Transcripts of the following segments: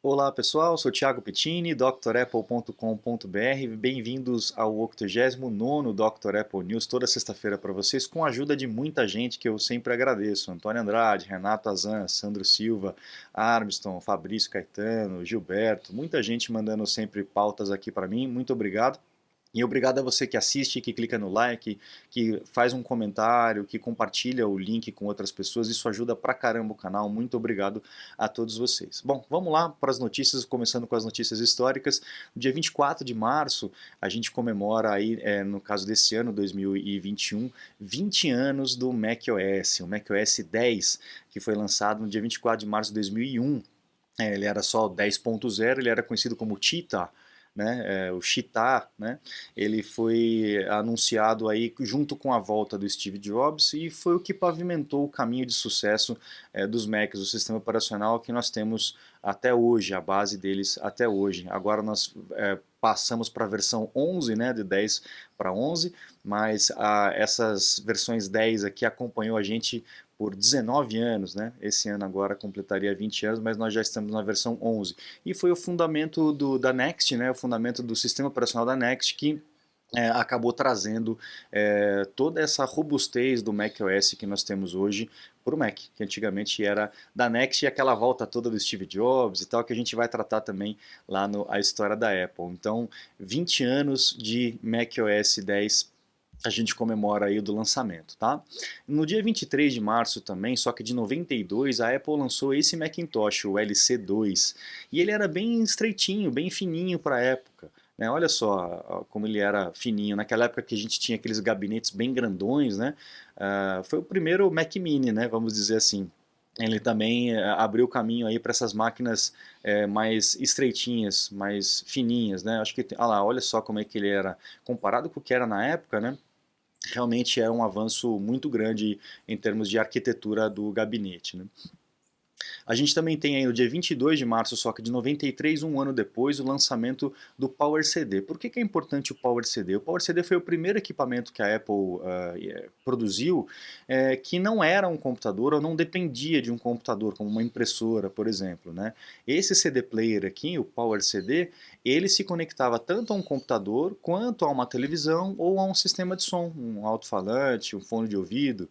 Olá pessoal, sou Thiago Pettini, drapple.com.br. Bem-vindos ao 89º Dr. Apple News, toda sexta-feira para vocês, com a ajuda de muita gente que eu sempre agradeço. Antônio Andrade, Renato Azan, Sandro Silva, Armstrong, Fabrício Caetano, Gilberto, muita gente mandando sempre pautas aqui para mim, muito obrigado. E obrigado a você que assiste, que clica no like, que faz um comentário, que compartilha o link com outras pessoas. Isso ajuda pra caramba o canal. Muito obrigado a todos vocês. Bom, vamos lá para as notícias, começando com as notícias históricas. No dia 24 de março, a gente comemora aí, no caso desse ano, 2021, 20 anos do macOS, o macOS 10, que foi lançado no dia 24 de março de 2001. Ele era só 10.0, ele era conhecido como Cheetah, né, o Cheetah, né, ele foi anunciado aí junto com a volta do Steve Jobs e foi o que pavimentou o caminho de sucesso dos Macs, o sistema operacional que nós temos até hoje, a base deles até hoje. Agora nós passamos para a versão 11, né, de 10 para 11, mas essas versões 10 aqui acompanhou a gente por 19 anos, né? Esse ano agora completaria 20 anos, mas nós já estamos na versão 11. E foi o fundamento da Next, né? O fundamento do sistema operacional da Next que acabou trazendo toda essa robustez do macOS que nós temos hoje para o Mac, que antigamente era da Next e aquela volta toda do Steve Jobs e tal, que a gente vai tratar também lá no A História da Apple. Então, 20 anos de macOS 10 a gente comemora aí do lançamento, tá? No dia 23 de março também, só que de 92, a Apple lançou esse Macintosh, o LC2, e ele era bem estreitinho, bem fininho para a época, né? Olha só como ele era fininho, naquela época que a gente tinha aqueles gabinetes bem grandões, né? Foi o primeiro Mac Mini, né? Vamos dizer assim. Ele também abriu o caminho aí para essas máquinas mais estreitinhas, mais fininhas, né? Acho que, lá, olha só como é que ele era comparado com o que era na época, né? Realmente é um avanço muito grande em termos de arquitetura do gabinete, né? A gente também tem aí no dia 22 de março, só que de 93, um ano depois, o lançamento do Power CD. Por que é importante o Power CD? O Power CD foi o primeiro equipamento que a Apple produziu que não era um computador ou não dependia de um computador, como uma impressora, por exemplo, né? Esse CD player aqui, o Power CD, ele se conectava tanto a um computador quanto a uma televisão ou a um sistema de som, um alto-falante, um fone de ouvido.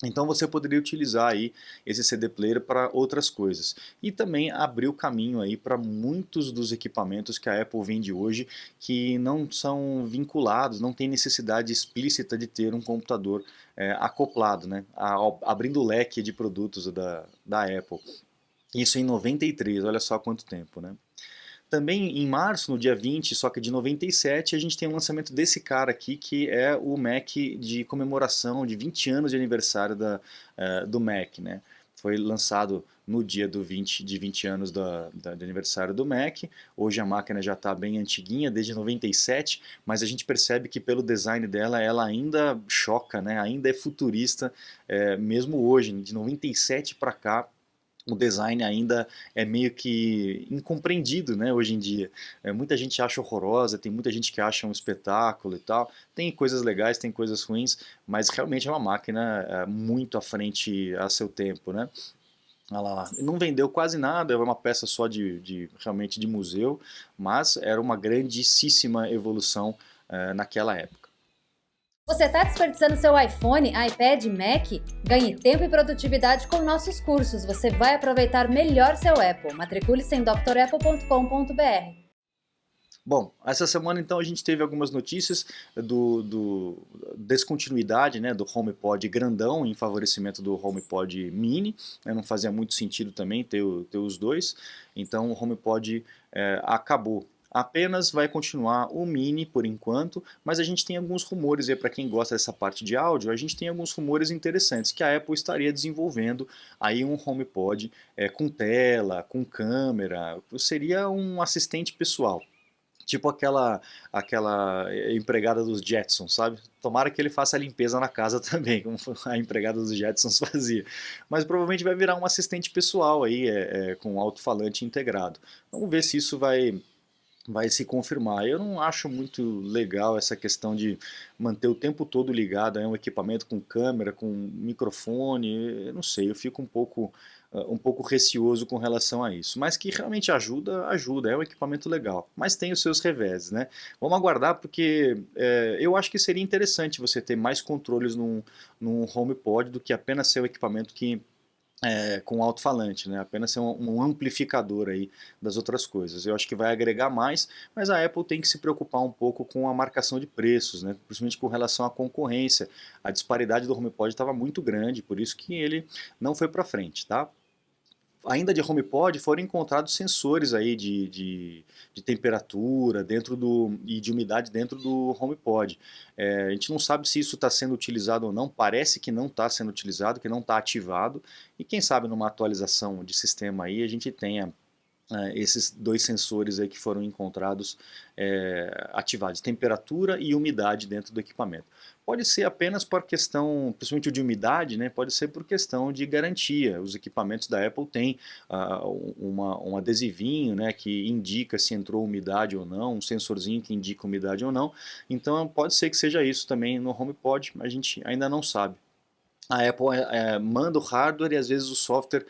Então você poderia utilizar aí esse CD player para outras coisas. E também abriu caminho aí para muitos dos equipamentos que a Apple vende hoje que não são vinculados, não tem necessidade explícita de ter um computador acoplado, né? Abrindo o leque de produtos da Apple. Isso em 93, olha só quanto tempo, né? Também em março, no dia 20, só que de 97, a gente tem o lançamento desse cara aqui, que é o Mac de comemoração de 20 anos de aniversário do Mac, né? Foi lançado no dia de 20 anos de aniversário do Mac. Hoje a máquina já está bem antiguinha, desde 97, mas a gente percebe que pelo design dela, ela ainda choca, né? Ainda é futurista, mesmo hoje, de 97 para cá o design ainda é meio que incompreendido, né, hoje em dia. Muita gente acha horrorosa, tem muita gente que acha um espetáculo e tal. Tem coisas legais, tem coisas ruins, mas realmente é uma máquina muito à frente a seu tempo, né? Olha lá, não vendeu quase nada, é uma peça só realmente de museu, mas era uma grandíssima evolução naquela época. Você está desperdiçando seu iPhone, iPad, Mac? Ganhe tempo e produtividade com nossos cursos. Você vai aproveitar melhor seu Apple. Matricule-se em drapple.com.br. Bom, essa semana então a gente teve algumas notícias do descontinuidade, né, do HomePod grandão em favorecimento do HomePod mini, né, não fazia muito sentido também ter os dois, então o HomePod acabou. Apenas vai continuar o mini por enquanto, mas a gente tem alguns rumores aí para quem gosta dessa parte de áudio, a gente tem alguns rumores interessantes que a Apple estaria desenvolvendo aí um HomePod com tela, com câmera, seria um assistente pessoal. Tipo aquela empregada dos Jetsons, sabe? Tomara que ele faça a limpeza na casa também, como a empregada dos Jetsons fazia. Mas provavelmente vai virar um assistente pessoal aí, com alto-falante integrado. Vamos ver se isso vai se confirmar. Eu não acho muito legal essa questão de manter o tempo todo ligado a um equipamento com câmera, com microfone, eu não sei, eu fico um pouco um pouco receoso com relação a isso. Mas que realmente ajuda, ajuda, é um equipamento legal. Mas tem os seus reveses, né? Vamos aguardar porque eu acho que seria interessante você ter mais controles num HomePod do que apenas ser um equipamento que com alto-falante, né? Apenas ser um amplificador aí das outras coisas. Eu acho que vai agregar mais, mas a Apple tem que se preocupar um pouco com a marcação de preços, né? Principalmente com relação à concorrência. A disparidade do HomePod estava muito grande, por isso que ele não foi para frente, tá? Ainda de HomePod foram encontrados sensores aí de temperatura e de umidade dentro do HomePod. A gente não sabe se isso está sendo utilizado ou não, parece que não está sendo utilizado, que não está ativado, e quem sabe numa atualização de sistema aí a gente tenha esses dois sensores aí que foram encontrados ativados, temperatura e umidade dentro do equipamento. Pode ser apenas por questão, principalmente o de umidade, né, pode ser por questão de garantia. Os equipamentos da Apple têm um adesivinho, né, que indica se entrou umidade ou não, um sensorzinho que indica umidade ou não. Então pode ser que seja isso também no HomePod, mas a gente ainda não sabe. A Apple manda o hardware e às vezes o software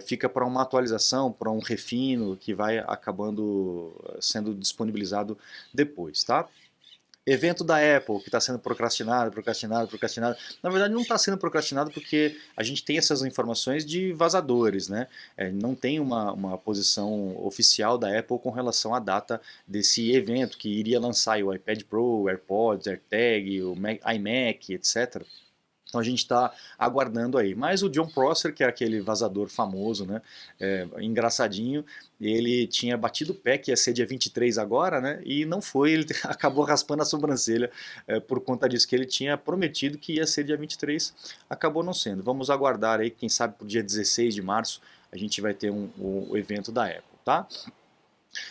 fica para uma atualização, para um refino que vai acabando sendo disponibilizado depois, tá? Evento da Apple que está sendo procrastinado. Na verdade não está sendo procrastinado porque a gente tem essas informações de vazadores, né? Não tem uma posição oficial da Apple com relação à data desse evento que iria lançar o iPad Pro, o AirPods, AirTag, o iMac, etc. Então a gente está aguardando aí. Mas o John Prosser, que é aquele vazador famoso, né, engraçadinho, ele tinha batido o pé que ia ser dia 23 agora, né, e não foi, ele acabou raspando a sobrancelha por conta disso, que ele tinha prometido que ia ser dia 23, acabou não sendo. Vamos aguardar aí, quem sabe para o dia 16 de março a gente vai ter o evento da Apple, tá?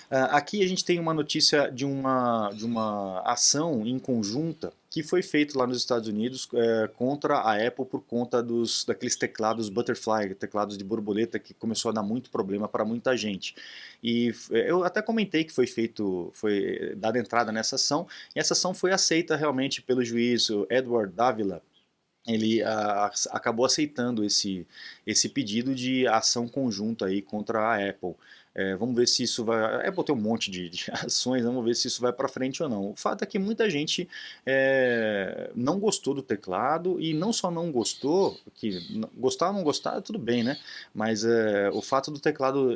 Aqui a gente tem uma notícia de uma ação em conjunta que foi feita lá nos Estados Unidos contra a Apple por conta daqueles teclados Butterfly, teclados de borboleta que começou a dar muito problema para muita gente. E eu até comentei que foi dada entrada nessa ação, e essa ação foi aceita realmente pelo juiz Edward Davila. Ele acabou aceitando esse pedido de ação conjunta aí contra a Apple. Vamos ver se isso vai. A Apple tem um monte de ações, vamos ver se isso vai para frente ou não. O fato é que muita gente não gostou do teclado, e não só não gostou, que gostar ou não gostar, tudo bem, né? Mas o fato do teclado.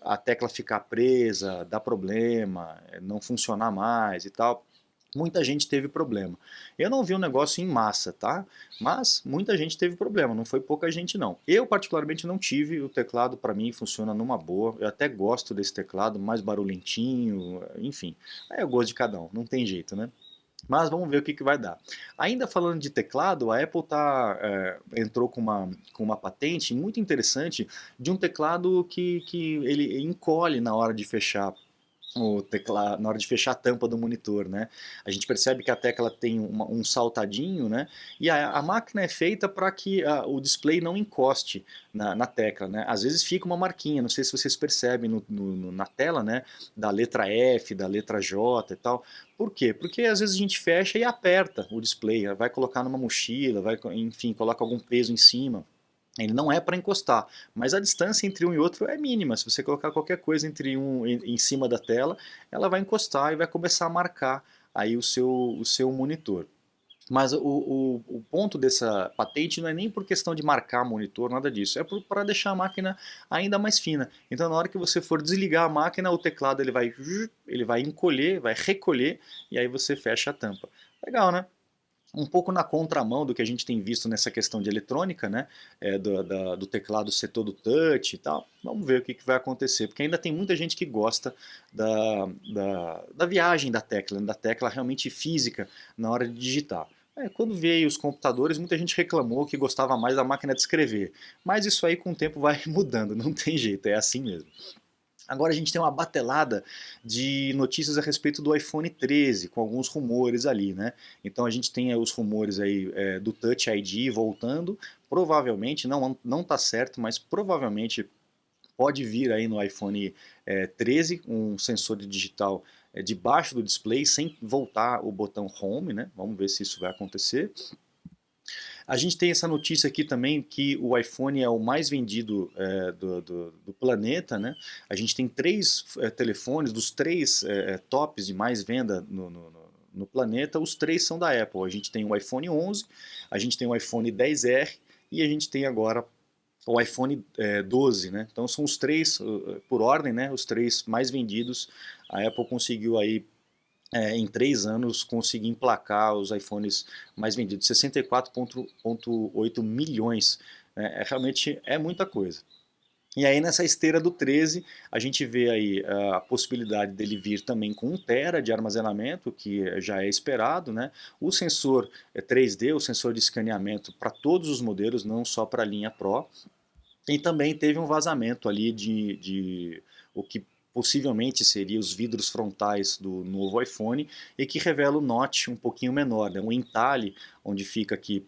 A tecla ficar presa, dar problema, não funcionar mais e tal. Muita gente teve problema. Eu não vi um negócio em massa, tá? Mas muita gente teve problema, não foi pouca gente não. Eu particularmente não tive, o teclado para mim funciona numa boa, eu até gosto desse teclado, mais barulhentinho, enfim. É o gosto de cada um, não tem jeito, né? Mas vamos ver o que vai dar. Ainda falando de teclado, a Apple entrou com uma patente muito interessante de um teclado que ele encolhe na hora de fechar o teclado, na hora de fechar a tampa do monitor, né? A gente percebe que a tecla tem um saltadinho, né? E a máquina é feita para que o display não encoste na tecla, né? Às vezes fica uma marquinha, não sei se vocês percebem na tela, né? Da letra F, da letra J e tal. Por quê? Porque às vezes a gente fecha e aperta o display, vai colocar numa mochila, enfim, coloca algum peso em cima. Ele não é para encostar, mas a distância entre um e outro é mínima. Se você colocar qualquer coisa em cima da tela, ela vai encostar e vai começar a marcar aí o seu monitor. Mas o ponto dessa patente não é nem por questão de marcar monitor, nada disso. É para deixar a máquina ainda mais fina. Então na hora que você for desligar a máquina, o teclado ele vai encolher, vai recolher, e aí você fecha a tampa. Legal, né? Um pouco na contramão do que a gente tem visto nessa questão de eletrônica, né? Do teclado ser todo touch e tal. Vamos ver o que vai acontecer, porque ainda tem muita gente que gosta da viagem da tecla realmente física na hora de digitar. Quando veio os computadores, muita gente reclamou que gostava mais da máquina de escrever, mas isso aí com o tempo vai mudando, não tem jeito, é assim mesmo. Agora a gente tem uma batelada de notícias a respeito do iPhone 13, com alguns rumores ali, né? Então a gente tem os rumores aí do Touch ID voltando, provavelmente, não tá certo, mas provavelmente pode vir aí no iPhone 13 um sensor digital debaixo do display, sem voltar o botão Home, né? Vamos ver se isso vai acontecer. A gente tem essa notícia aqui também que o iPhone é o mais vendido do planeta, né? A gente tem três telefones, dos três tops de mais venda no planeta, os três são da Apple. A gente tem o iPhone 11, a gente tem o iPhone XR e a gente tem agora o iPhone 12, né? Então são os três, por ordem, né? Os três mais vendidos. A Apple conseguiu aí em 3 anos conseguir emplacar os iPhones mais vendidos, 64,8 milhões. Realmente é muita coisa. E aí nessa esteira do 13, a gente vê aí a possibilidade dele vir também com 1 tera de armazenamento, que já é esperado, né? O sensor 3D, o sensor de escaneamento para todos os modelos, não só para a linha Pro. E também teve um vazamento ali de o que possivelmente seria os vidros frontais do novo iPhone e que revela o notch um pouquinho menor, né? Um entalhe onde fica aqui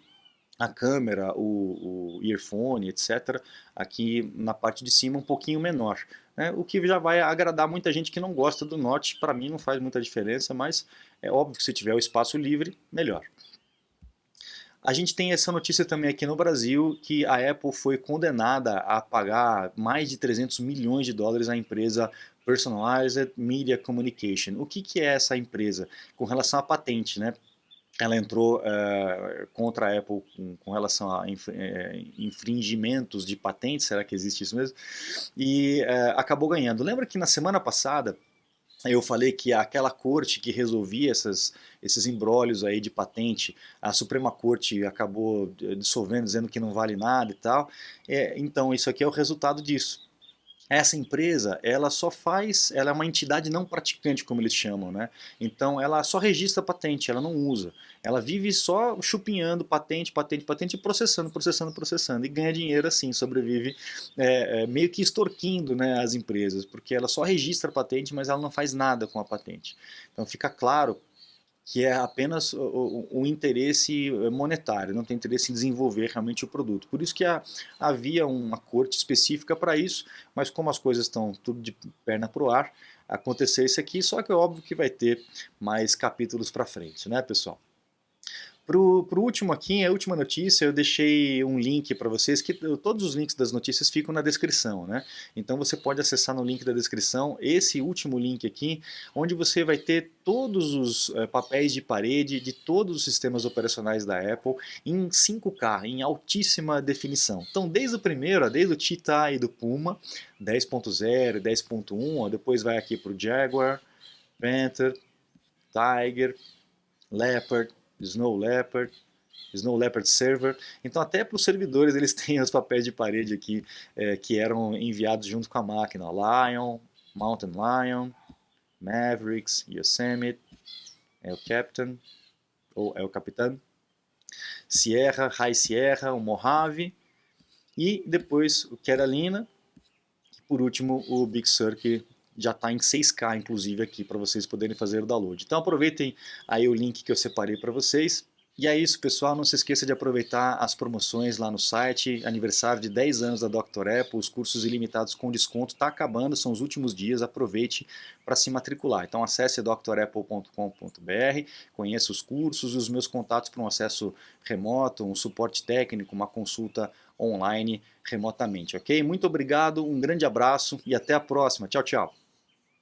a câmera, o earphone, etc. Aqui na parte de cima um pouquinho menor, né? O que já vai agradar muita gente que não gosta do notch. Para mim não faz muita diferença, mas é óbvio que se tiver o espaço livre, melhor. A gente tem essa notícia também aqui no Brasil, que a Apple foi condenada a pagar mais de 300 milhões de dólares à empresa Personalized Media Communication. O que é essa empresa? Com relação à patente, né? Ela entrou contra a Apple com relação a infringimentos de patentes, será que existe isso mesmo? E acabou ganhando. Lembra que na semana passada eu falei que aquela corte que resolvia esses imbrólios aí de patente, a Suprema Corte acabou dissolvendo, dizendo que não vale nada e tal. Então, isso aqui é o resultado disso. Essa empresa, ela é uma entidade não praticante, como eles chamam, né? Então ela só registra patente, ela não usa. Ela vive só chupinhando patente, patente, patente, processando, processando, processando, e ganha dinheiro assim, sobrevive meio que extorquindo, né, as empresas, porque ela só registra patente, mas ela não faz nada com a patente. Então fica claro que é apenas o interesse monetário, não tem interesse em desenvolver realmente o produto. Por isso que havia uma corte específica para isso, mas como as coisas estão tudo de perna para o ar, aconteceu isso aqui, só que é óbvio que vai ter mais capítulos para frente, né, pessoal? Pro último aqui, a última notícia, eu deixei um link para vocês, que todos os links das notícias ficam na descrição, né? Então você pode acessar no link da descrição esse último link aqui, onde você vai ter todos os papéis de parede de todos os sistemas operacionais da Apple em 5K, em altíssima definição. Então desde o primeiro, desde o Cheetah e do Puma, 10.0, 10.1, depois vai aqui para o Jaguar, Panther, Tiger, Leopard, Snow Leopard Server. Então até para os servidores eles têm os papéis de parede aqui que eram enviados junto com a máquina. Lion, Mountain Lion, Mavericks, Yosemite, El Captain, ou El Capitan, Sierra, High Sierra, o Mojave, e depois o Carolina, e por último o Big Sur, que já está em 6K, inclusive, aqui para vocês poderem fazer o download. Então aproveitem aí o link que eu separei para vocês. E é isso, pessoal. Não se esqueça de aproveitar as promoções lá no site. Aniversário de 10 anos da Dr. Apple, os cursos ilimitados com desconto. Está acabando, são os últimos dias. Aproveite para se matricular. Então acesse drapple.com.br, conheça os cursos e os meus contatos para um acesso remoto, um suporte técnico, uma consulta online remotamente, ok? Muito obrigado, um grande abraço e até a próxima. Tchau, tchau.